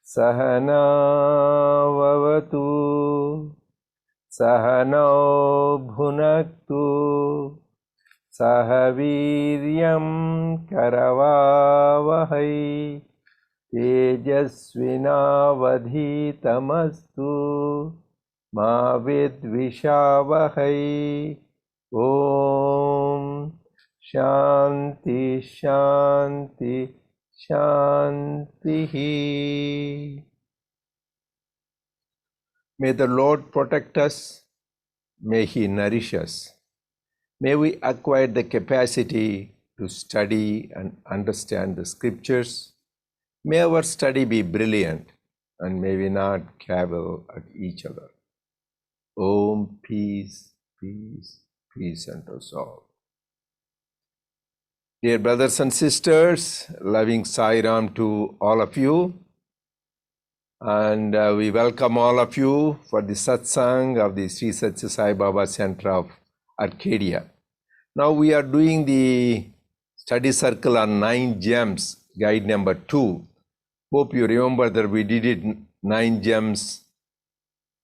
Sahana vavatu Sahano bhunaktu Sahaviryam karavavahai Tejasvinavadhitamastu Ma vidvishavahai. Om Shanti Shanti Shanti. May the Lord protect us. May He nourish us. May we acquire the capacity to study and understand the scriptures. May our study be brilliant, and may we not cavil at each other. Om, peace, peace, peace unto us all. Dear brothers and sisters, loving Sai Ram to all of you. And we welcome all of you for the satsang of the Sri Sathya Sai Baba Center of Arcadia. Now we are doing the study circle on 9 gems, guide number 2. Hope you remember that we did it 9 gems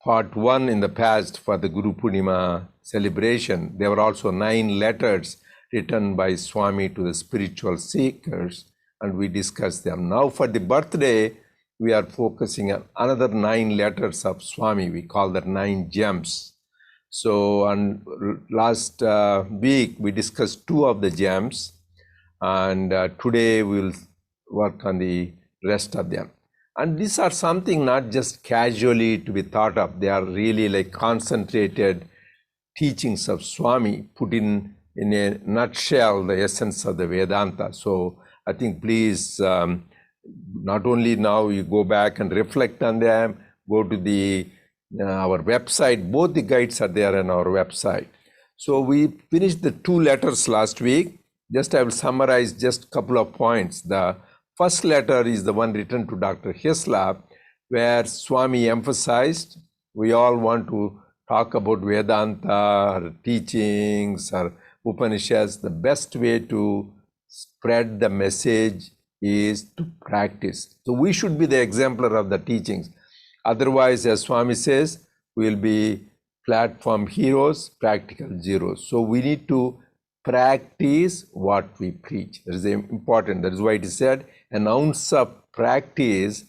part 1 in the past for the Guru Purnima celebration. There were also 9 letters written by Swami to the spiritual seekers, and we discussed them. Now for the birthday, we are focusing on another 9 letters of Swami. We call that 9 gems. So on last week, we discussed 2 of the gems, and today we'll work on the rest of them. And these are something not just casually to be thought of. They are really like concentrated teachings of Swami put in a nutshell, the essence of the Vedanta. So I think please, not only now you go back and reflect on them, go to the our website. Both the guides are there on our website. So we finished the 2 letters last week. Just I will summarize just a couple of points. The first letter is the one written to Dr. Hislop, where Swami emphasized we all want to talk about Vedanta, or teachings, or Upanishads. The best way to spread the message is to practice. So we should be the exemplar of the teachings. Otherwise, as Swami says, we will be platform heroes, practical zeros. So we need to practice what we preach. That is important. That is why it is said, an ounce of practice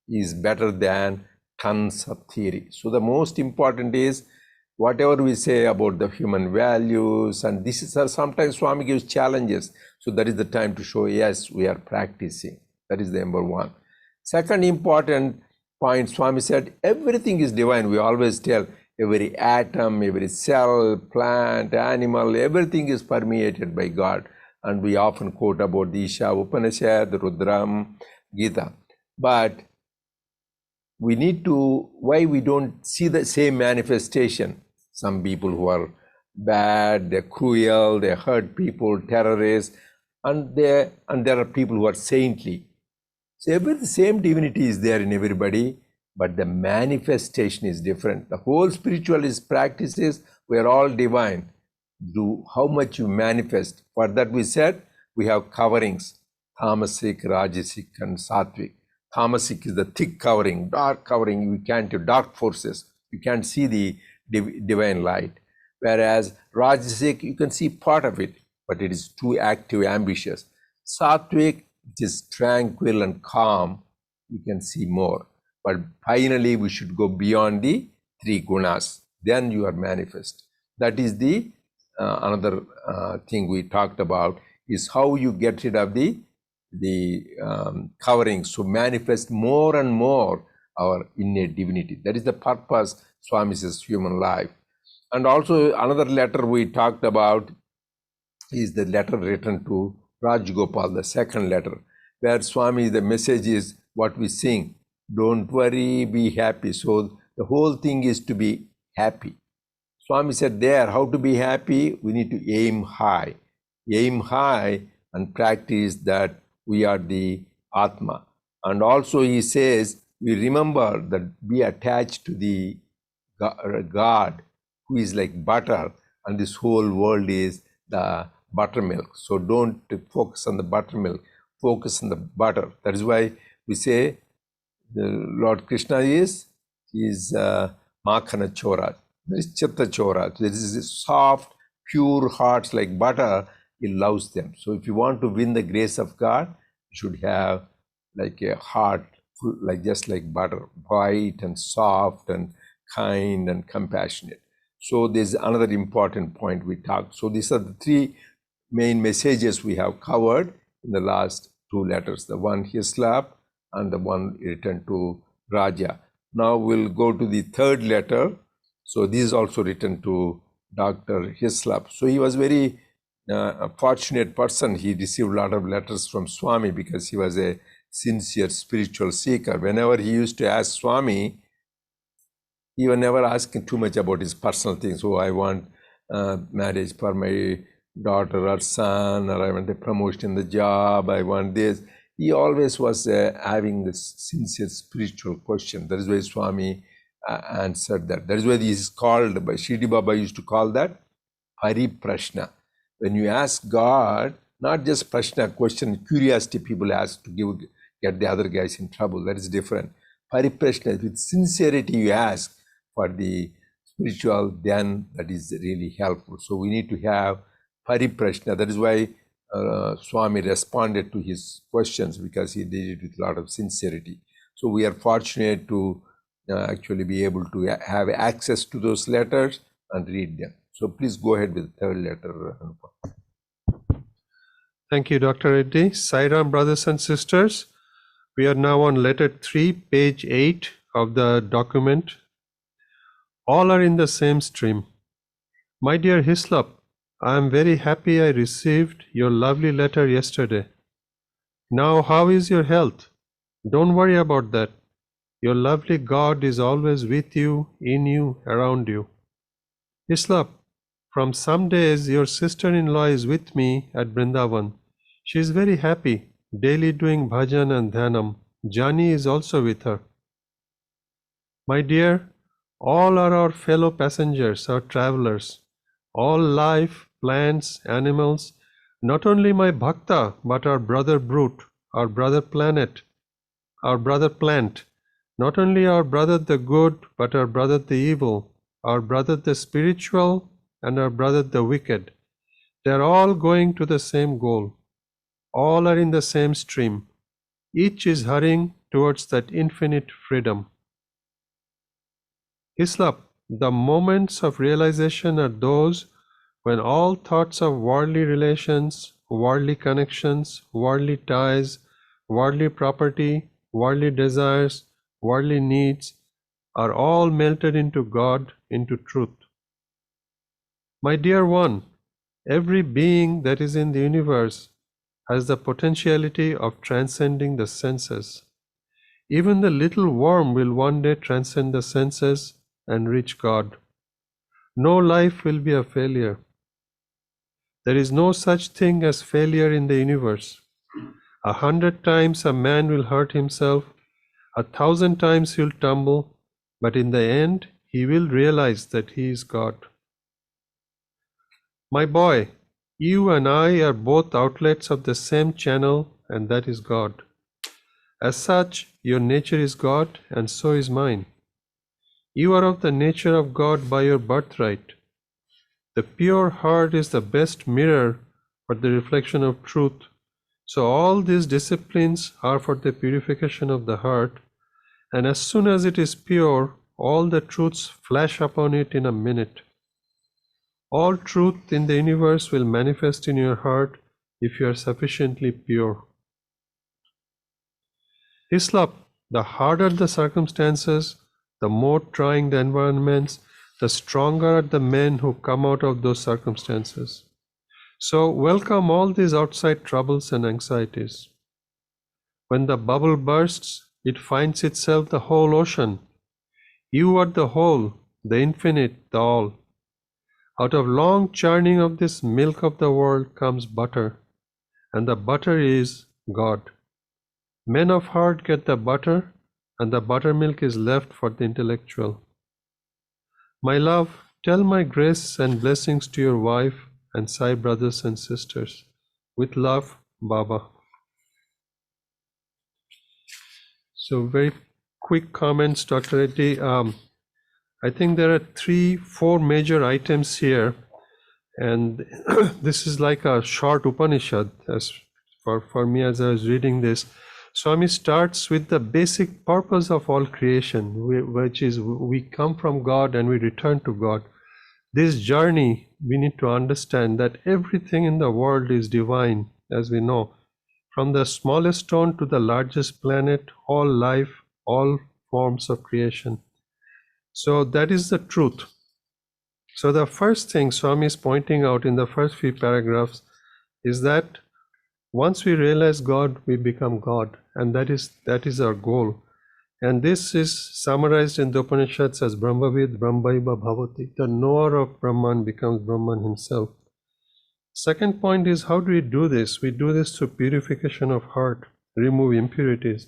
is better than tons of theory. So the most important is whatever we say about the human values, and this is sometimes Swami gives challenges. So that is the time to show, yes, we are practicing. That is the number 1. Second important point, Swami said, everything is divine. We always tell every atom, every cell, plant, animal, everything is permeated by God. And we often quote about the Isha Upanishad, the Rudram, Gita. But we need to, why we don't see the same manifestation? Some people who are bad, they're cruel, they hurt people, terrorists, and there are people who are saintly. So the same divinity is there in everybody, but the manifestation is different. The whole spiritualist practice is we are all divine. Do how much you manifest. For that we said we have coverings, tamasic, rajasic, and sattvic. Tamasic is the thick covering, dark covering. You can't do dark forces. You can't see the divine light. Whereas rajasic, you can see part of it, but it is too active, ambitious. Sattvic, which is tranquil and calm, you can see more. But finally, we should go beyond the 3 gunas. Then you are manifest. That is the another thing we talked about, is how you get rid of the covering. So manifest more and more our innate divinity. That is the purpose Swami says human life. And also another letter we talked about is the letter written to Rajgopal, the second letter, where Swami, the message is what we sing, don't worry, be happy. So the whole thing is to be happy. Swami said there, how to be happy? We need to aim high. Aim high and practice that we are the Atma. And also he says, we remember that be attached to the God who is like butter, and this whole world is the buttermilk. So don't focus on the buttermilk, focus on the butter. That is why we say the Lord Krishna is Makhana Chora. There is Chitta Chora. There is this soft, pure hearts like butter. He loves them. So if you want to win the grace of God, you should have like a heart full, like just like butter, white and soft and kind and compassionate. So there's another important point we talked. So these are the three main messages we have covered in the last two letters, the one Hislop and the one written to Raja. Now we'll go to the third letter. So this is also written to Dr. Hislop. So he was very a fortunate person. He received a lot of letters from Swami because he was a sincere spiritual seeker. Whenever he used to ask Swami, he was never asking too much about his personal things. So I want marriage for my daughter or son, or I want a promotion in the job, I want this. He always was having this sincere spiritual question. That is why Swami answered that. That is why he is called, by Shirdi Baba used to call that Pariprashna. When you ask God, not just prashna, question, curiosity people ask to get the other guys in trouble. That is different. Pariprashna, with sincerity you ask for the spiritual, then that is really helpful. So we need to have Pariprashna. That is why Swami responded to his questions, because he did it with a lot of sincerity. So we are fortunate to actually be able to have access to those letters and read them. So please go ahead with the third letter. Thank you, Dr. Reddy. Sairam, brothers and sisters. We are now on letter 3, page 8 of the document. All are in the same stream. My dear Hislop, I am very happy I received your lovely letter yesterday. Now, how is your health? Don't worry about that. Your lovely God is always with you, in you, around you. Hislop, from some days your sister-in-law is with me at Vrindavan. She is very happy, daily doing bhajan and dhanam. Jani is also with her. My dear, all are our fellow passengers, our travelers. All life, plants, animals, not only my bhakta, but our brother brute, our brother planet, our brother plant, not only our brother the good, but our brother the evil, our brother the spiritual, and our brother the wicked. They are all going to the same goal. All are in the same stream. Each is hurrying towards that infinite freedom. Hislop, the moments of realization are those when all thoughts of worldly relations, worldly connections, worldly ties, worldly property, worldly desires, worldly needs are all melted into God, into truth. My dear one, every being that is in the universe has the potentiality of transcending the senses. Even the little worm will one day transcend the senses and reach God. No life will be a failure. There is no such thing as failure in the universe. 100 times a man will hurt himself, 1,000 times he'll tumble, but in the end he will realize that he is God. My boy, you and I are both outlets of the same channel, and that is God. As such, your nature is God, and so is mine. You are of the nature of God by your birthright. The pure heart is the best mirror for the reflection of truth. So all these disciplines are for the purification of the heart, and as soon as it is pure, all the truths flash upon it in a minute. All truth in the universe will manifest in your heart if you are sufficiently pure. Hislop, the harder the circumstances, the more trying the environments, the stronger are the men who come out of those circumstances. So welcome all these outside troubles and anxieties. When the bubble bursts, it finds itself the whole ocean. You are the whole, the infinite, the all. Out of long churning of this milk of the world comes butter, and the butter is God. Men of heart get the butter, and the buttermilk is left for the intellectual. My love, tell my grace and blessings to your wife and Sai brothers and sisters. With love, Baba. So very quick comments, Dr. Reddy. I think there are 3-4 major items here, and this is like a short Upanishad as for me as I was reading this. Swami starts with the basic purpose of all creation, which is we come from God and we return to God. This journey, we need to understand that everything in the world is divine, as we know. From the smallest stone to the largest planet, all life, all forms of creation. So that is the truth. So the first thing Swami is pointing out in the first few paragraphs is that once we realize God, we become God, and that is our goal. And this is summarized in the Upanishads as Brahmavid Brahmaiva Bhavati. The knower of Brahman becomes Brahman himself. Second point is, how do we do this? We do this through purification of heart, remove impurities.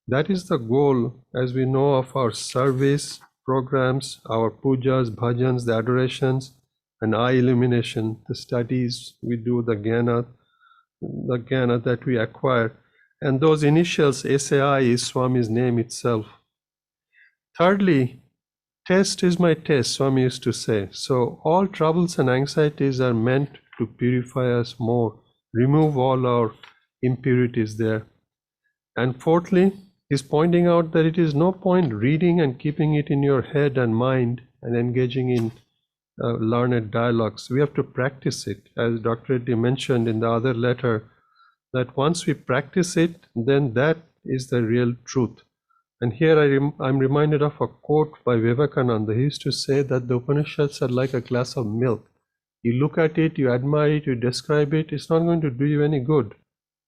That is the goal, as we know, of our service programs, our pujas, bhajans, the adorations, and eye illumination, the studies we do, the jnana that we acquire. And those initials, SAI, is Swami's name itself. Thirdly, test is my test, Swami used to say. So all troubles and anxieties are meant to purify us more, remove all our impurities there. And fourthly, he's pointing out that it is no point reading and keeping it in your head and mind and engaging in learned dialogues. We have to practice it, as Dr. Reddy mentioned in the other letter, that once we practice it, then that is the real truth. And here I'm reminded of a quote by Vivekananda. He used to say that the Upanishads are like a glass of milk. You look at it, you admire it, you describe it, it's not going to do you any good.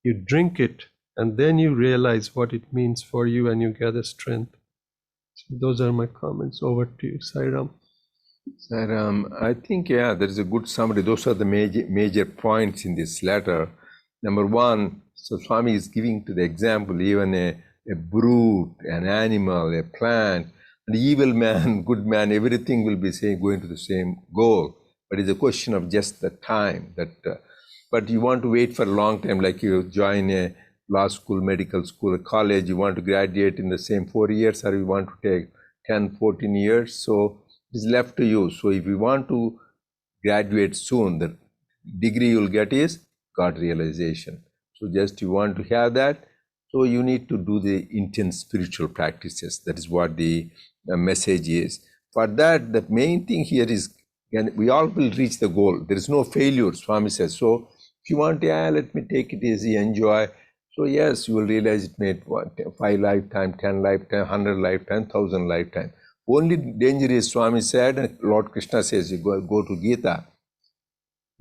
You drink it, and then you realize what it means for you, and you gather strength. So those are my comments. Over to you, Sairam. Sairam, I think, yeah, there is a good summary. Those are the major points in this letter. Number one, so Swami is giving to the example, even a brute, an animal, a plant, an evil man, good man, everything will be going to the same goal. But it's a question of just the time. But you want to wait for a long time, like you join a law school, medical school, a college, you want to graduate in the same 4 years, or you want to take 10, 14 years. So it's left to you. So if you want to graduate soon, the degree you'll get is God realization. So just you want to have that, so you need to do the intense spiritual practices. That is what the message is. For that, the main thing here is, we all will reach the goal. There is no failure, Swami says. So if you want, let me take it easy, enjoy. So yes, you will realize it made 5 lifetime, 10 lifetime, 100 lifetime, 1,000 lifetime. Only danger is, Swami said, and Lord Krishna says, you go to Gita.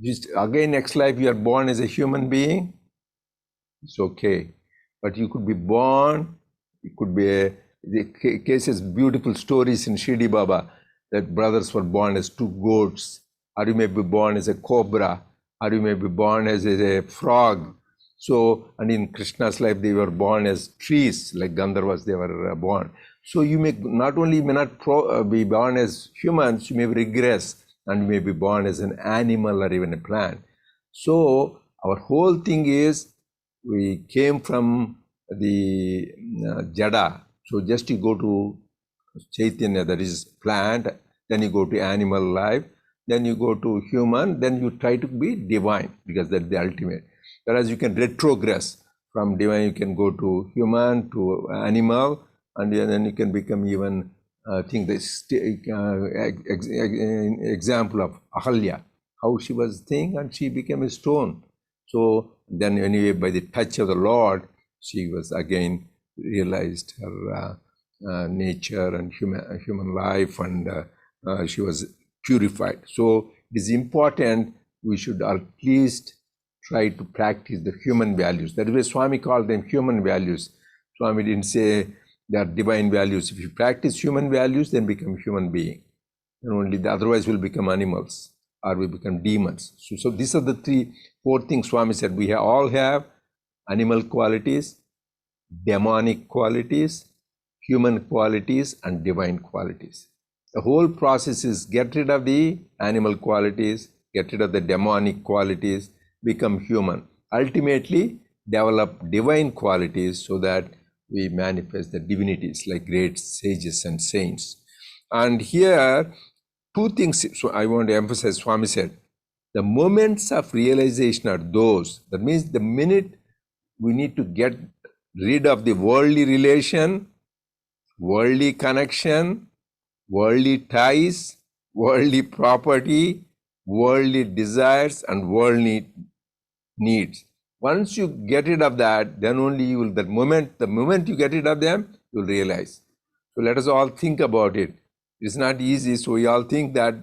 Just again, next life you are born as a human being, it's okay. But you could be born, it could be the cases, beautiful stories in Shirdi Baba, that brothers were born as 2 goats, or you may be born as a cobra, or you may be born as a frog. So, and in Krishna's life, they were born as trees, like Gandharvas, they were born. So you may not only be born as humans, you may regress, and you may be born as an animal or even a plant. So our whole thing is, we came from the Jada. So just you go to Chaitanya, that is plant, then you go to animal life, then you go to human, then you try to be divine, because that's the ultimate. Whereas you can retrogress from divine, you can go to human, to animal, and then you can become even, I think this example of Ahalya, how she was thing and she became a stone. So then anyway, by the touch of the Lord, she was again realized her nature and human life, and she was purified. So it is important, we should at least try to practice the human values. That is why Swami called them human values. Swami didn't say they are divine values. If you practice human values, then become human being. And only otherwise we'll become animals, or we become demons. So these are the 3-4 things Swami said. We all have animal qualities, demonic qualities, human qualities, and divine qualities. The whole process is get rid of the animal qualities, get rid of the demonic qualities, become human. Ultimately, develop divine qualities, so that we manifest the divinities like great sages and saints. And here, two things so I want to emphasize. Swami said, the moments of realization are those. That means the minute we need to get rid of the worldly relation, worldly connection, worldly ties, worldly property, worldly desires, and worldly needs. Once you get rid of that, then only you will, the moment you get rid of them, you'll realize. So let us all think about it. It's not easy, so we all think that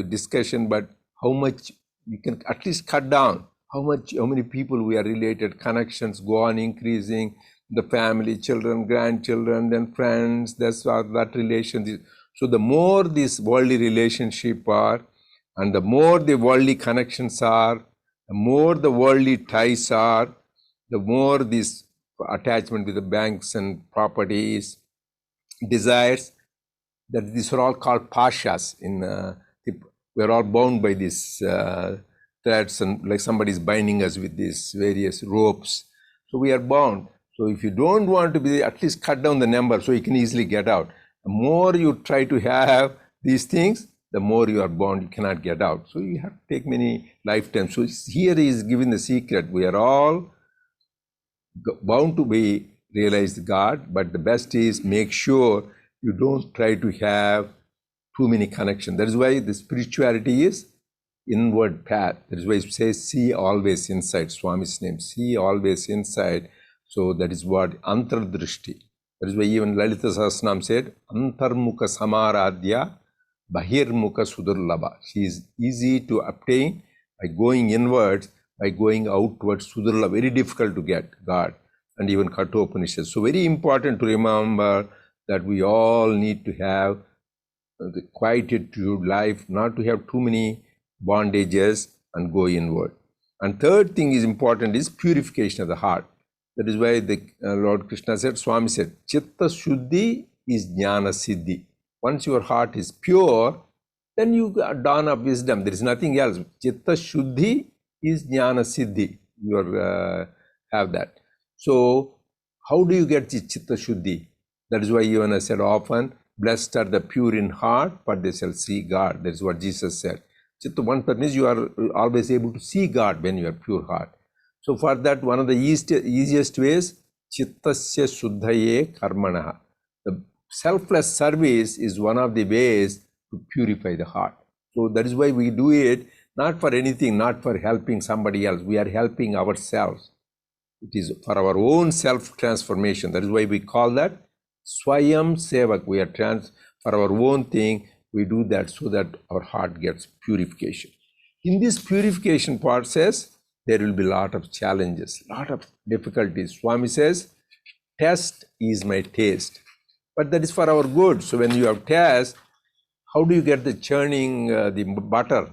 discussion, but how much you can at least cut down, how many people we are related, connections go on increasing, the family, children, grandchildren, then friends, that's what that relation. So the more this worldly relationship are, and the more the worldly connections are, the more the worldly ties are, the more this attachment with the banks and properties, desires, that these are all called pashas. We are all bound by these threads, and like somebody is binding us with these various ropes. So we are bound. So if you don't want to be, at least cut down the number so you can easily get out. The more you try to have these things, the more you are bound, you cannot get out. So you have to take many lifetimes. So here he is giving the secret. We are all bound to be realized God, but the best is make sure you don't try to have too many connections. That is why the spirituality is inward path. That is why it says, see always inside, Swami's name, see always inside. So that is what antardrishti. That is why even Lalita Sahasranam said, antarmukha samaradhya bahirmukha sudurlabha. She is easy to obtain by going inwards, by going outwards, sudurlabha. Very difficult to get God, and even Kathopanishad. So very important to remember that we all need to have the quietude life, not to have too many bondages and go inward. And third thing is important is purification of the heart. That is why the Lord Krishna said, Swami said, Chitta Shuddhi is Jnana Siddhi. Once your heart is pure, then you dawn of wisdom. There is nothing else. Chitta Shuddhi is Jnana Siddhi. You have that. So how do you get the Chitta Shuddhi? That is why even I said often, blessed are the pure in heart, for they shall see God. That is what Jesus said. Chitta, one person is you are always able to see God when you are pure heart. So for that, one of the easiest ways, Chittasya Shuddhaye Karmanaha. The selfless service is one of the ways to purify the heart. So that is why we do it, not for anything, not for helping somebody else. We are helping ourselves. It is for our own self-transformation. That is why we call that Swayam Sevak. We are for our own thing, we do that so that our heart gets purification. In this purification part says, there will be a lot of challenges, lot of difficulties. Swami says, test is my taste. But that is for our good. So when you have test, how do you get the churning, the butter?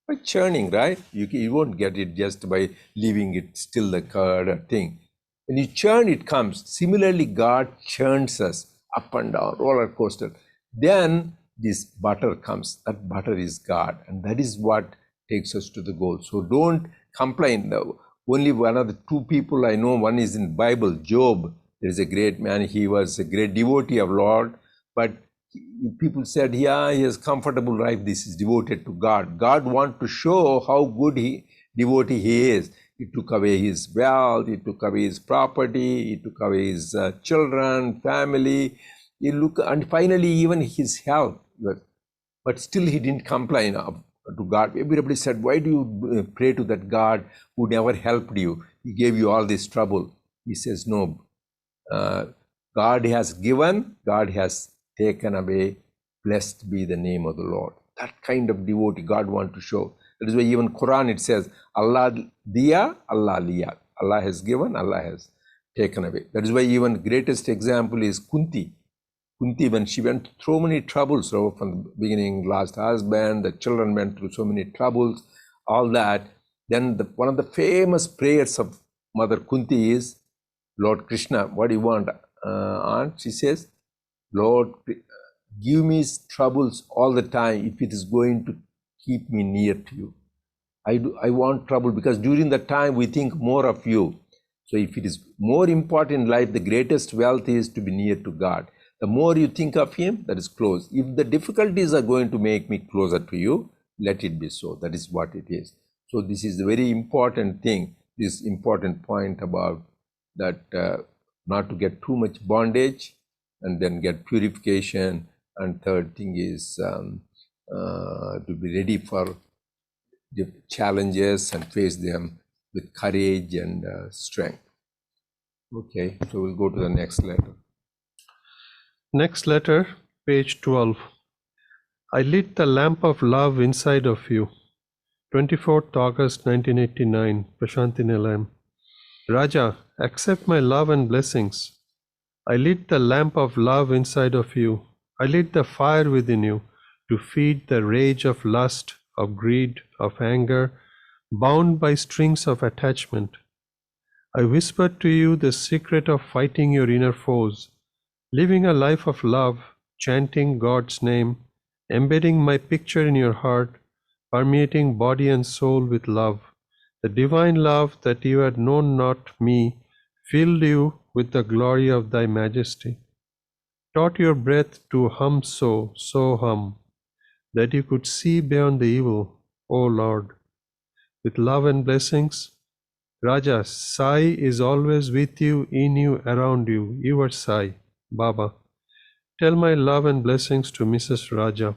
By churning, right? You won't get it just by leaving it still the curd or thing. When you churn, it comes. Similarly, God churns us up and down, roller coaster. Then this butter comes. That butter is God. And that is what takes us to the goal. So don't complain. Only one of the two people I know, one is in Bible, Job. There is a great man. He was a great devotee of Lord. But people said, yeah, he has comfortable life. This is devoted to God. God wants to show how good devotee he is. He took away his wealth, he took away his property, he took away his children, family. And finally, even his health. But still, he didn't complain to God. Everybody said, why do you pray to that God who never helped you? He gave you all this trouble. He says, no, God has given, God has taken away. Blessed be the name of the Lord. That kind of devotee God wants to show. That is why even Quran it says, Allah diya, Allah liya. Allah has given, Allah has taken away. That is why even greatest example is Kunti. Kunti, when she went through many troubles, so from the beginning, lost husband, the children went through so many troubles, all that. Then one of the famous prayers of Mother Kunti is, Lord Krishna, what do you want, aunt? She says, Lord, give me troubles all the time if it is going to keep me near to you. I want trouble because during that time we think more of you. So if it is more important in life, the greatest wealth is to be near to God. The more you think of Him, that is close. If the difficulties are going to make me closer to you, let it be so. That is what it is. So this is a very important thing, this important point about that not to get too much bondage and then get purification. And third thing is to be ready for the challenges and face them with courage and strength. Okay, so we'll go to the next letter. Next letter, page 12. I lit the lamp of love inside of you. 24th August 1989, Prashanti Nilayam. Raja, accept my love and blessings. I lit the lamp of love inside of you. I lit the fire within you to feed the rage of lust, of greed, of anger, bound by strings of attachment. I whispered to you the secret of fighting your inner foes, living a life of love, chanting God's name, embedding my picture in your heart, permeating body and soul with love. The divine love that you had known not me filled you with the glory of thy majesty, taught your breath to hum so hum, that you could see beyond the evil, O Lord. With love and blessings, Raja, Sai is always with you, in you, around you. You are Sai, Baba. Tell my love and blessings to Mrs. Raja.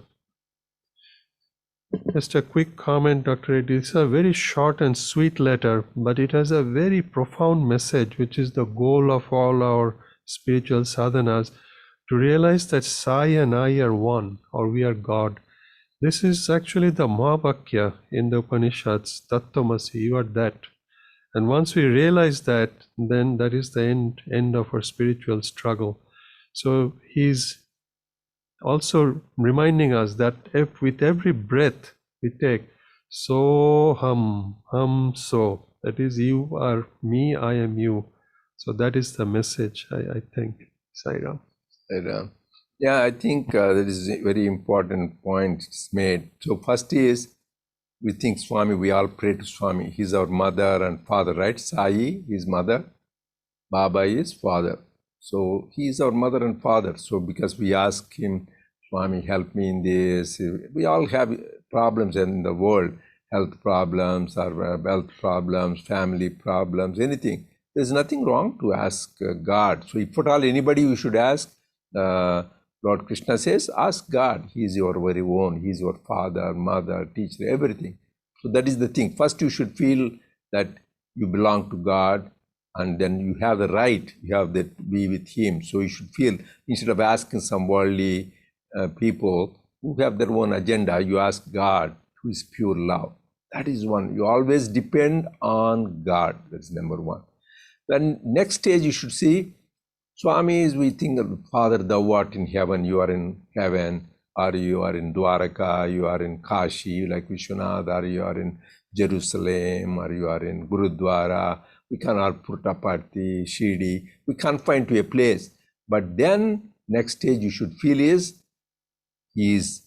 Just a quick comment, Dr. Reddy. It's a very short and sweet letter, but it has a very profound message, which is the goal of all our spiritual sadhanas, to realize that Sai and I are one, or we are God. This is actually the Mahavakya in the Upanishads, Tattvamasi, you are that. And once we realize that, then that is the end of our spiritual struggle. So he's also reminding us that if with every breath we take, so hum so, that is, you are me, I am you. So that is the message, I think. Sairam. Yeah, I think that is a very important point it's made. So first is, we think Swami, we all pray to Swami. He's our mother and father, right? Sai is mother, Baba is father. So he is our mother and father. So because we ask him, Swami, help me in this. We all have problems in the world, health problems, or wealth problems, family problems, anything. There's nothing wrong to ask God. So if at all anybody we should ask, Lord Krishna says, ask God. He is your very own. He is your father, mother, teacher, everything. So that is the thing. First, you should feel that you belong to God, and then you have the right, you have to be with Him. So you should feel, instead of asking some worldly people who have their own agenda, you ask God, who is pure love. That is one. You always depend on God. That's number one. Then next stage you should see, Swami is, we think of Father, thou art in heaven, you are in heaven, or you are in Dwaraka, you are in Kashi, like Vishwanath, or you are in Jerusalem, or you are in Gurudwara. We cannot put up at the Shirdi. We can't find to a place. But then next stage you should feel is, He is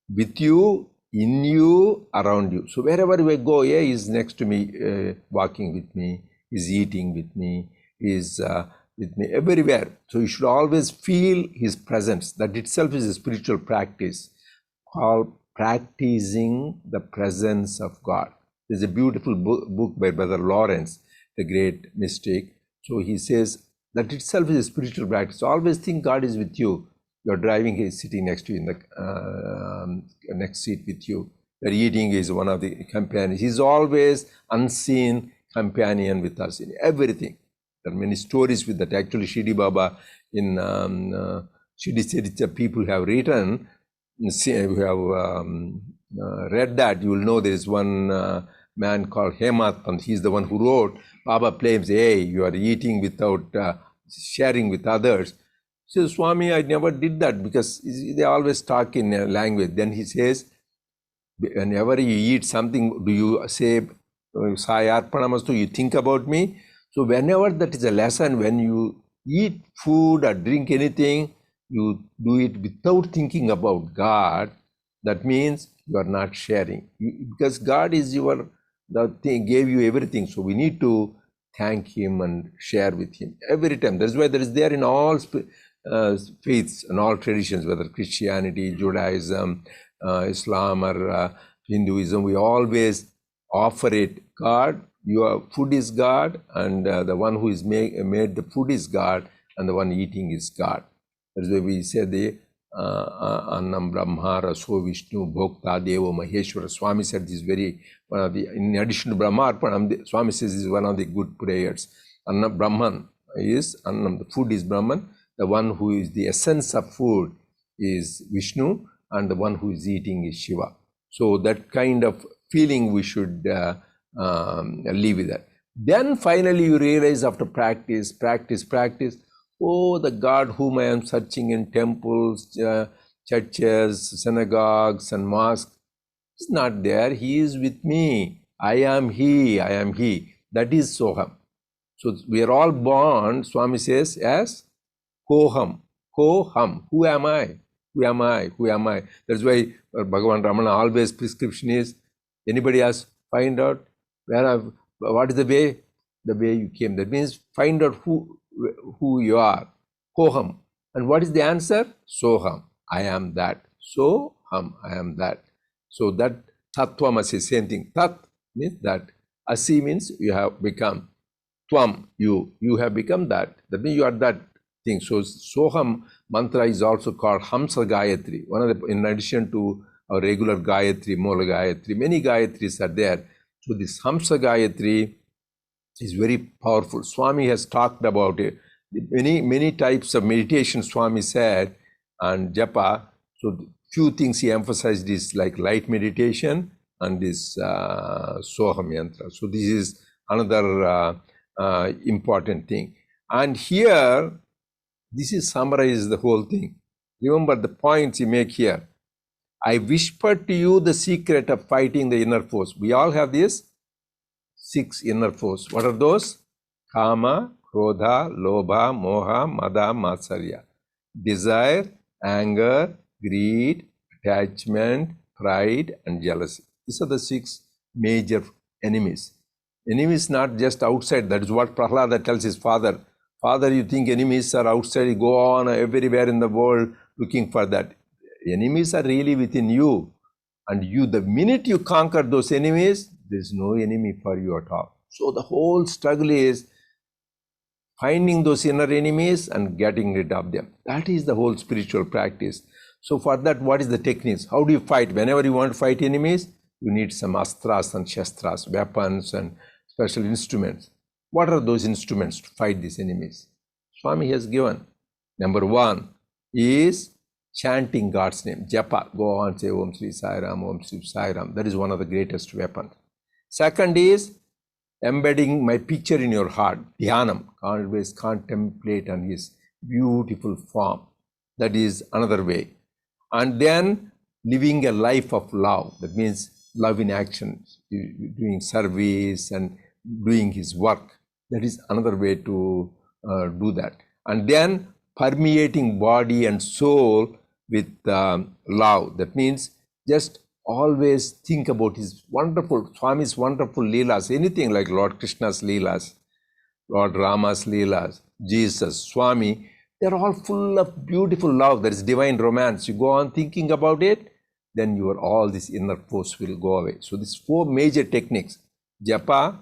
with you, in you, around you. So wherever we go, yeah, He is next to me, walking with me, He is eating with me, He is with me everywhere. So you should always feel His presence. That itself is a spiritual practice called practicing the presence of God. There's a beautiful book by Brother Lawrence, the great mystic. So he says that itself is a spiritual practice. So always think God is with you. You're driving, He is sitting next to you in the next seat with you. You're eating, He is one of the companions. He's always unseen companion with us in everything. There are many stories with that. Actually, Shirdi Baba in Shirdi Charita, people have written, who have read that, you will know there is one man called Hemat Pant. He's the one who wrote, Baba claims, hey, you are eating without sharing with others. He says, Swami, I never did that, because they always talk in a language. Then he says, whenever you eat something, do you say, Sai Arpanamastu, you think about me? So whenever that is a lesson, when you eat food or drink anything, you do it without thinking about God. That means you are not sharing. Because God is the thing, gave you everything. So we need to thank him and share with him every time. That's why there is there in all faiths and all traditions, whether Christianity, Judaism, Islam, or Hinduism, we always offer it. God, your food is God, and the one who is made the food is God, and the one eating is God. That's why we say the Annam Brahma Raso Vishnu Bhokta Devo Maheshwara. Swami said this very one of the, in addition to Brahma Arpanam, Swami says this is one of the good prayers. Annam Brahman is Annam, the food is Brahman. The one who is the essence of food is Vishnu, and the one who is eating is Shiva. So that kind of feeling we should live with that. Then finally you realize after practice, oh, the God whom I am searching in temples, churches, synagogues, and mosques is not there. He is with me. I am He. That is Soham. So we are all born, Swami says, as Koham. Who am I? That's why Bhagavan Ramana always prescription is, anybody else find out what is the way? The way you came. That means find out who you are. Koham. And what is the answer? Soham. I am that. Soham. I am that. So that Tattvamasi, same thing. Tat means that. Asi means you have become. Tvam, you have become that. That means you are that thing. So Soham mantra is also called Hamsa Gayatri. One of the, in addition to our regular Gayatri, Mola Gayatri, many Gayatris are there. So this Hamsa Gayatri is very powerful. Swami has talked about it. Many types of meditation Swami said, and japa. So few things he emphasized is like light meditation and this Soham yantra. So this is another important thing. And here, this is summarizes the whole thing. Remember the points he make here. I whisper to you the secret of fighting the inner force. We all have these 6 inner force. What are those? Kama, Krodha, Lobha, Moha, Mada, Matsarya. Desire, anger, greed, attachment, pride, and jealousy. These are the 6 major enemies. Enemies not just outside. That is what Prahlada tells his father. Father, you think enemies are outside, you go on everywhere in the world looking for that. Enemies are really within you. And you, the minute you conquer those enemies, there's no enemy for you at all. So the whole struggle is finding those inner enemies and getting rid of them. That is the whole spiritual practice. So for that, what is the techniques? How do you fight? Whenever you want to fight enemies, you need some astras and shastras, weapons and special instruments. What are those instruments to fight these enemies? Swami has given. Number 1 is chanting God's name. Japa. Go on, say Om Sri Sai Ram, Om Sri Sai Ram. That is one of the greatest weapons. Second is embedding my picture in your heart. Dhyanam. Always contemplate on his beautiful form. That is another way. And then living a life of love. That means love in action. Doing service and doing his work. That is another way to do that. And then permeating body and soul with love. That means just always think about his wonderful, Swami's wonderful leelas, anything like Lord Krishna's leelas, Lord Rama's leelas, Jesus, Swami, they're all full of beautiful love. There is divine romance. You go on thinking about it, then all this inner force will go away. So these 4 major techniques, japa,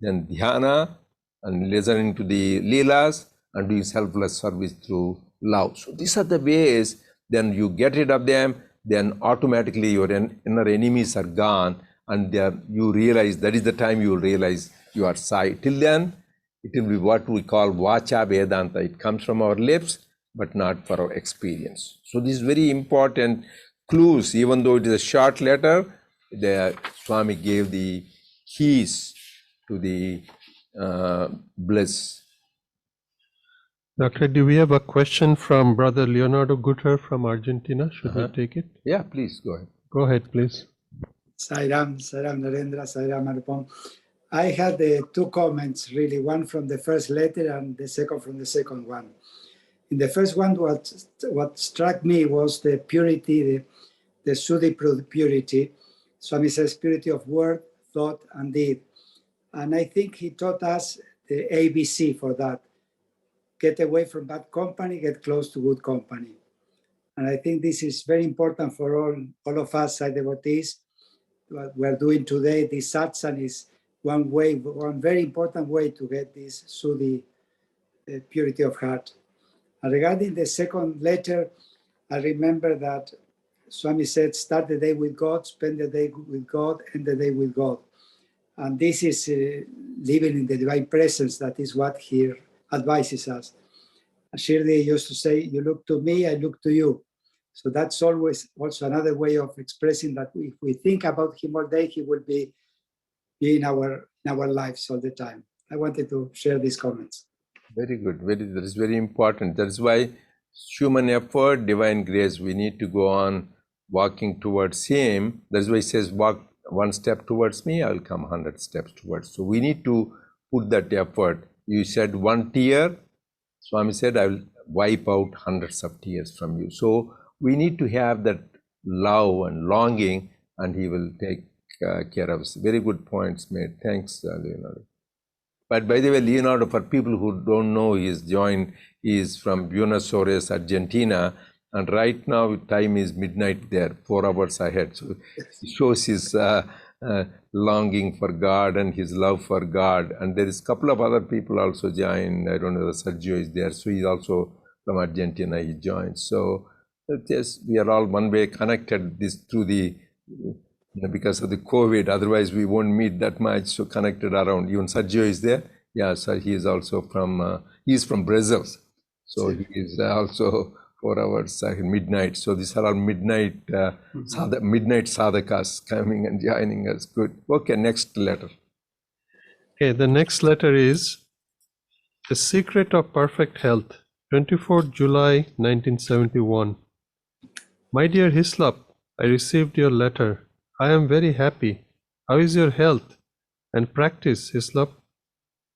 then dhyana, and listening to the leelas, and doing selfless service through love. So these are the ways, then you get rid of them, then automatically your inner enemies are gone, and you realize, that is the time you will realize you are Sai. Till then, it will be what we call Vacha Vedanta. It comes from our lips, but not for our experience. So this is very important clues. Even though it is a short letter, the Swami gave the keys to the bliss. Doctor, do we have a question from Brother Leonardo Gutter from Argentina? Should we take it? Yeah, please go ahead. Go ahead, please. Sairam Narendra, Sairam Arupam. I had 2 comments, really, one from the first letter and the second from the second one. In the first one, what struck me was the purity, the Suddhi purity. Swami says purity of word, thought, and deed. And I think he taught us the ABC for that. Get away from bad company, get close to good company. And I think this is very important for all of us Sai devotees. What we're doing today, this satsang is one very important way to get this Suddhi, purity of heart. And regarding the second letter, I remember that Swami said, start the day with God, spend the day with God, end the day with God. And this is living in the divine presence. That is what he advises us. Shirdi used to say, you look to me, I look to you. So that's always also another way of expressing that if we think about him all day, he will be in our lives all the time. I wanted to share these comments. Very good. That is very important. That is why human effort, divine grace, we need to go on walking towards him. That's why he says, walk one step towards me, I'll come 100 steps towards. So we need to put that effort. You said one tear, Swami said, I will wipe out hundreds of tears from you. So we need to have that love and longing, and he will take care of us. Very good points made. Thanks, Leonardo. But by the way, Leonardo, for people who don't know, he is from Buenos Aires, Argentina, and right now time is midnight there, 4 hours ahead. So it shows his longing for God and his love for God. And there is a couple of other people also joined. I don't know, Sergio is there, so he's also from Argentina. He joined. So yes, we are all one way connected this through the because of the COVID. Otherwise, we won't meet that much. So connected around. Even Sergio is there. Yeah, so he is also from he's from Brazil. So he is also 4 hours midnight. So these are all midnight midnight sadhakas coming and joining us. Good. Okay, next letter. Okay, the next letter is The Secret of Perfect Health, 24th July 1971. My dear Hislop, I received your letter. I am very happy. How is your health? And practice, Hislop.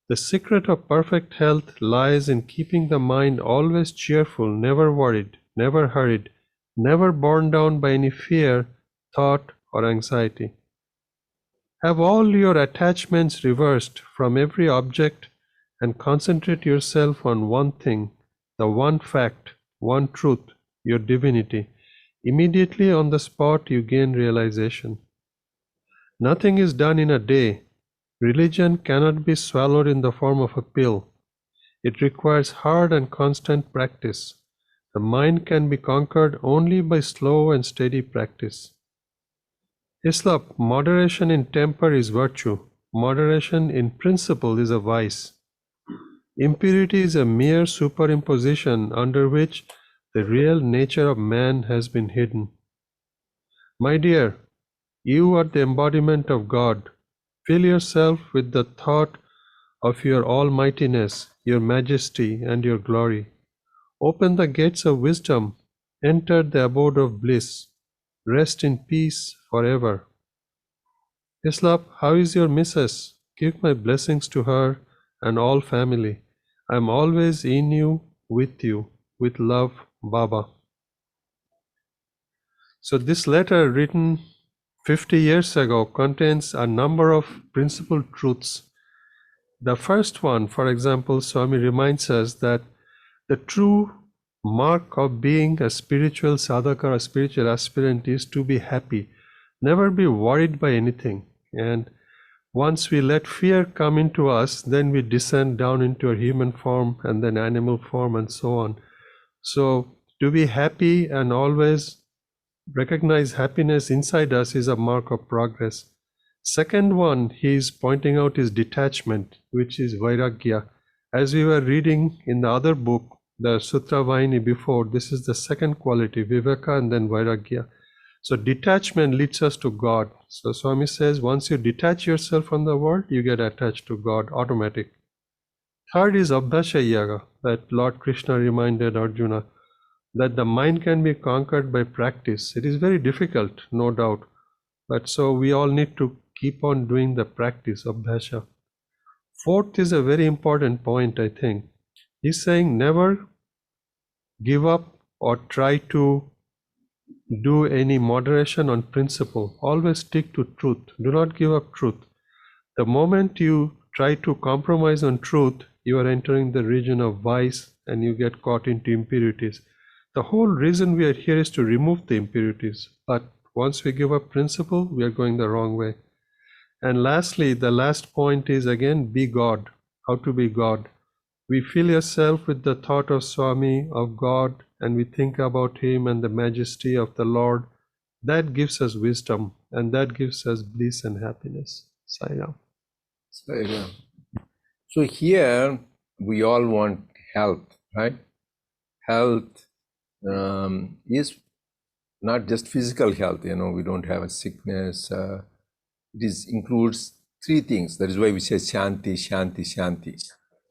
The secret of perfect health lies in keeping the mind always cheerful, never worried, never hurried, never borne down by any fear, thought, or anxiety. Have all your attachments reversed from every object and concentrate yourself on one thing, the one fact, one truth, your divinity. Immediately on the spot you gain realization. Nothing is done in a day. Religion cannot be swallowed in the form of a pill. It requires hard and constant practice. The mind can be conquered only by slow and steady practice. Hislop, moderation in temper is virtue. Moderation in principle is a vice. Impurity is a mere superimposition under which the real nature of man has been hidden. My dear, you are the embodiment of God. Fill yourself with the thought of your almightiness, your majesty, and your glory. Open the gates of wisdom, enter the abode of bliss, rest in peace forever. Hislop, how is your missus? Give my blessings to her and all family. I am always in you, with love, Baba. So this letter written 50 years ago contains a number of principal truths. The first one, for example, Swami reminds us that the true mark of being a spiritual sadhaka or a spiritual aspirant is to be happy. Never be worried by anything. And once we let fear come into us, then we descend down into a human form and then animal form and so on. So to be happy and always recognize happiness inside us is a mark of progress. Second one, he is pointing out is detachment, which is vairagya. As we were reading in the other book, the Sutra Vahini before, this is the second quality, viveka and then vairagya. So detachment leads us to God. So Swami says, once you detach yourself from the world, you get attached to God, automatic. Third is abhasha yaga, that Lord Krishna reminded Arjuna, that the mind can be conquered by practice. It is very difficult, no doubt. But so we all need to keep on doing the practice of bhasha. Fourth is a very important point, I think. He's saying never give up or try to do any moderation on principle. Always stick to truth. Do not give up truth. The moment you try to compromise on truth, you are entering the region of vice and you get caught into impurities. The whole reason we are here is to remove the impurities. But once we give up principle, we are going the wrong way. And lastly, the last point is again, be God. How to be God. We fill yourself with the thought of Swami, of God, and we think about Him and the majesty of the Lord. That gives us wisdom, and that gives us bliss and happiness. Sai Ram. So here we all want health, right? Health is not just physical health. We don't have a sickness. It includes three things. That is why we say Shanti, Shanti, Shanti.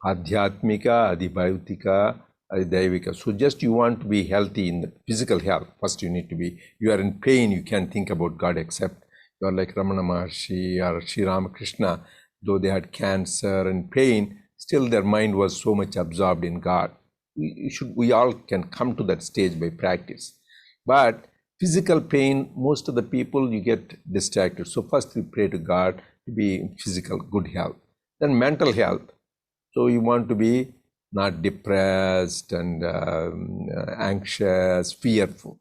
Adhyatmika, Adhibhautika, Adhidaivika. So just you want to be healthy in the physical health. First you need to be, you are in pain, you can't think about God except you are like Ramana Maharshi or Sri Ramakrishna. Though they had cancer and pain, still their mind was so much absorbed in God. We all can come to that stage by practice. But physical pain, most of the people, you get distracted. So first we pray to God to be in physical good health. Then mental health. So you want to be not depressed and anxious, fearful.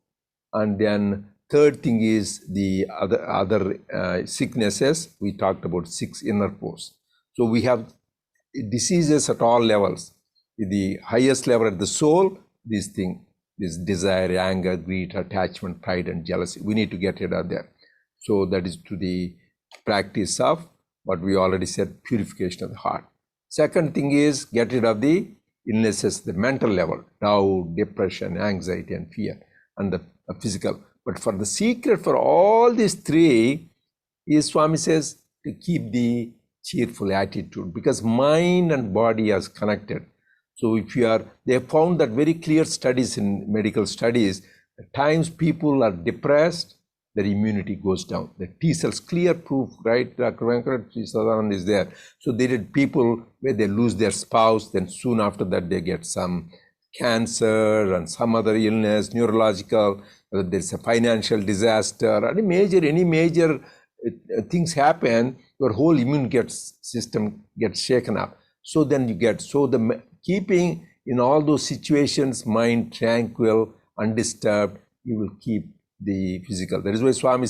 And then third thing is the other sicknesses. We talked about 6 inner force. So we have diseases at all levels. The highest level at the soul, this desire, anger, greed, attachment, pride, and jealousy. We need to get rid of that. So that is to the practice of what we already said, purification of the heart. Second thing is get rid of the illnesses, the mental level, doubt, depression, anxiety, and fear, and the physical. But for the secret for all these three is, Swami says, to keep the cheerful attitude, because mind and body are connected. So if they have found that very clear studies in medical studies, at times people are depressed, their immunity goes down. The T cells, clear proof, right? Dr. Venkat Sadanand is there. So they did people where they lose their spouse, then soon after that they get some cancer and some other illness, neurological, whether there's a financial disaster, any major things happen, your whole immune system gets shaken up. So then you get, keeping in all those situations, mind tranquil, undisturbed, you will keep the physical. That is why Swami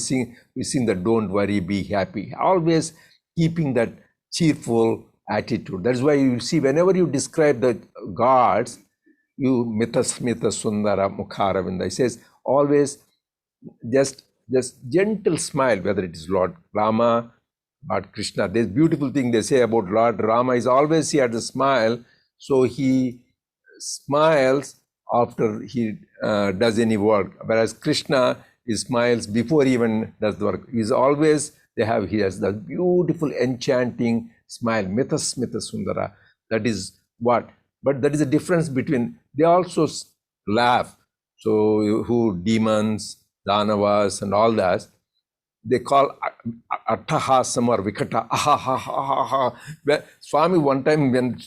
we sing that don't worry, be happy. Always keeping that cheerful attitude. That is why you see whenever you describe the gods, you Mita Smita Sundara Mukharavinda. He says always just gentle smile, whether it is Lord Rama, Lord Krishna. There's beautiful thing they say about Lord Rama is always he had a smile. So he smiles after he does any work, whereas Krishna, he smiles before he even does the work. He has the beautiful enchanting smile, Mita Smita Sundara. That is what, but that is a difference between, they also laugh. So who demons, Danavas and all that, they call Attahasam or Vikata. Swami, one time when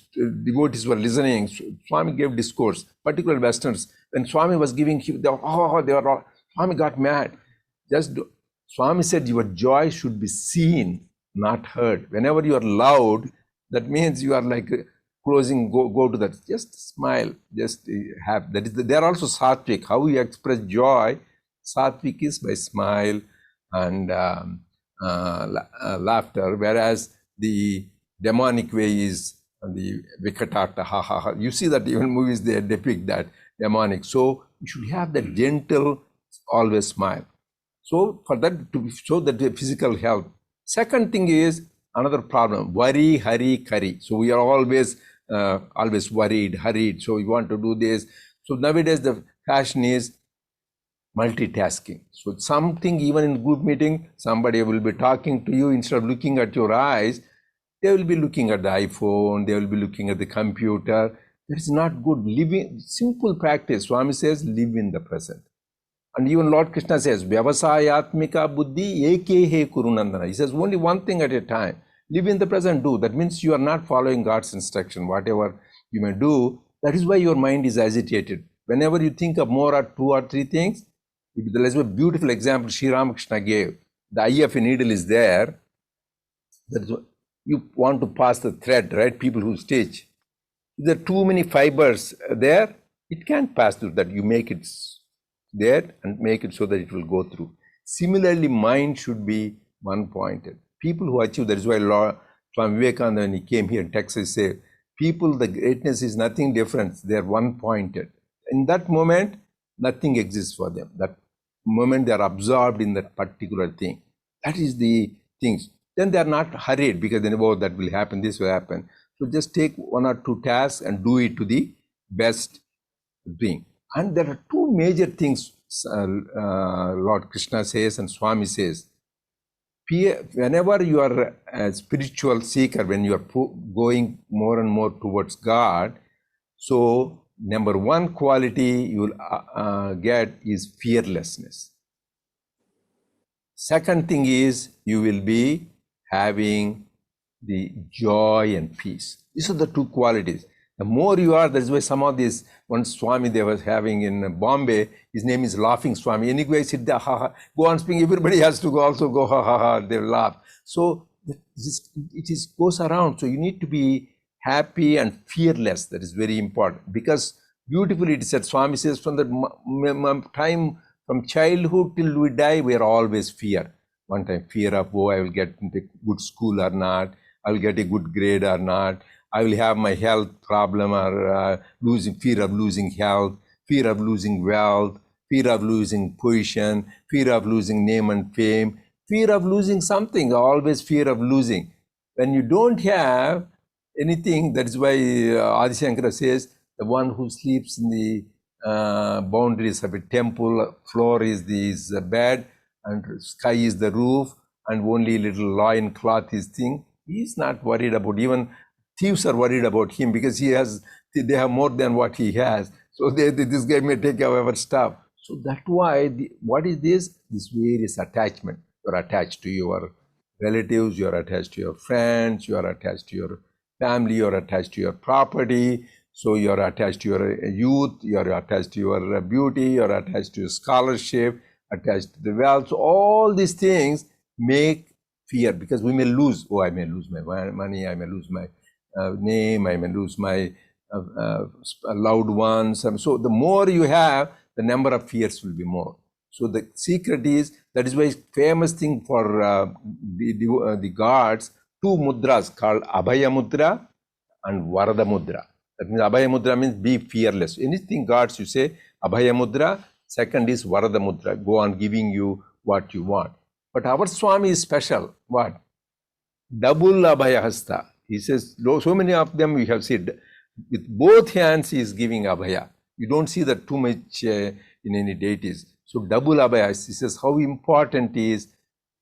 devotees were listening, Swami gave discourse, particularly Westerners. When Swami was giving, Swami got mad. Swami said, your joy should be seen, not heard. Whenever you are loud, that means you are like closing, go to that. Just smile, just have. They are also sattvic. How you express joy, sattvic is by smile and laughter, whereas the demonic way is the vikatata, ha ha ha. You see that even movies, they depict that demonic. So you should have that gentle, always smile. So for that, to show that the physical health. Second thing is another problem, worry, hurry, curry. So we are always worried, hurried. So we want to do this. So nowadays the fashion is multitasking. So something, even in group meeting, somebody will be talking to you, instead of looking at your eyes, they will be looking at the iPhone, they will be looking at the computer. That is not good. Living, simple practice. Swami says, live in the present. And even Lord Krishna says, Vyavasayatmika buddhi ekehe kurunandana. He says, only one thing at a time. Live in the present, do. That means you are not following God's instruction, whatever you may do. That is why your mind is agitated. Whenever you think of more or 2 or 3 things, there is a beautiful example Sri Ramakrishna gave. The eye of a needle is there. you want to pass the thread, right? People who stitch. If there are too many fibers there, it can't pass through that. You make it there and make it so that it will go through. Similarly, mind should be one-pointed. People who achieve, that is why Swami Vivekananda, when he came here in Texas, said, people, the greatness is nothing different. They are one-pointed. In that moment, nothing exists for them. That moment they are absorbed in that particular thing. That is the things. Then they are not hurried because they know, oh, that will happen, this will happen. So just take one or two tasks and do it to the best thing. And there are two major things Lord Krishna says and Swami says. Whenever you are a spiritual seeker, when you are going more and more towards God, so number one quality you will get is fearlessness. Second thing is you will be having the joy and peace. These are the two qualities. The more you are, that's why some of these, one Swami they was having in Bombay, his name is Laughing Swami. Anyway, sit there, ha ha, go on speaking, everybody has to go also go ha ha ha, they laugh. So it goes around. So you need to be happy and fearless. That is very important. Because beautifully it said, Swami says, from the time, from childhood till we die, we are always fear. One time fear of, oh, I will get into good school or not, I will get a good grade or not, I will have my health problem or fear of losing health, fear of losing wealth, fear of losing position, fear of losing name and fame, fear of losing something, always fear of losing. When you don't have anything, that is why Adi Shankara says, the one who sleeps in the boundaries of a temple, floor is the bed, and sky is the roof, and only little loin cloth is thing. He is not worried about, even thieves are worried about him because they have more than what he has. So this guy may take away our stuff. So that's why, what is this? This various attachment. You're attached to your relatives, you're attached to your friends, you are attached to your family, you're attached to your property. So you're attached to your youth, you're attached to your beauty, you're attached to your scholarship, attached to the wealth. So all these things make fear, because we may lose. Oh, I may lose my money, I may lose my name, I may lose my loved ones. So the more you have, the number of fears will be more. So the secret is, that is why famous thing for the gods, two mudras called Abhaya Mudra and Varada Mudra. That means Abhaya Mudra means be fearless. Anything gods you say, Abhaya Mudra. Second is Varada Mudra, go on giving you what you want. But our Swami is special. What? Double Abhaya Hasta. He says, so many of them we have seen, with both hands he is giving Abhaya. You don't see that too much in any deities. So double Abhaya, he says how important is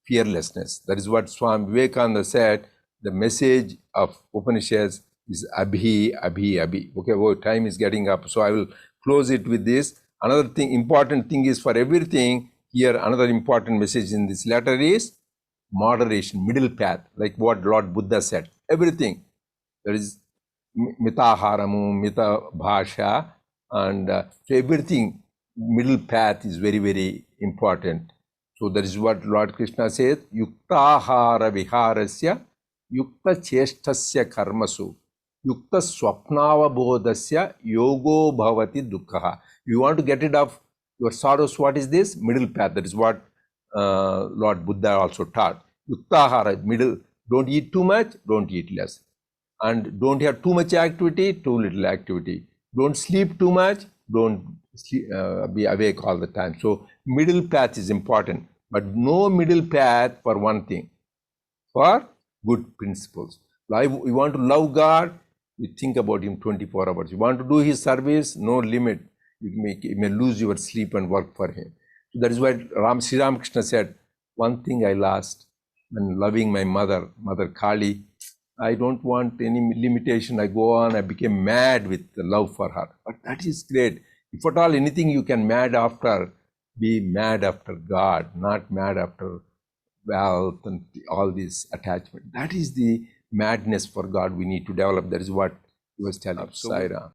fearlessness. That is what Swami Vivekananda said, the message of Upanishads is Abhi, Abhi, Abhi. Okay, well, time is getting up, so I will close it with this. Another thing, important thing is, for everything here, another important message in this letter is moderation, middle path, like what Lord Buddha said. Everything, there is mitaharamu, mita bhasha, and so everything, middle path is very, very important. So that is what Lord Krishna says, yuktahara viharasya, yukta cheshtasya karmasu, yukta swapnava bodhasya yogo bhavati dukkha. You want to get rid of your sorrows, what is this? Middle path. That is what Lord Buddha also taught. Yuktahara, middle. Don't eat too much, don't eat less. And don't have too much activity, too little activity. Don't sleep too much, don't be awake all the time. So middle path is important. But no middle path for one thing, for good principles. You want to love God, you think about Him 24 hours. You want to do His service, no limit. You may lose your sleep and work for Him. So that is why Sri Ramakrishna said, one thing I lost when loving my mother, Mother Kali, I don't want any limitation. I go on, I became mad with the love for her. But that is great. If at all anything you can mad after, be mad after God, not mad after wealth and all this attachment. That is the madness for God we need to develop. That is what he was telling. So, Sai Ram.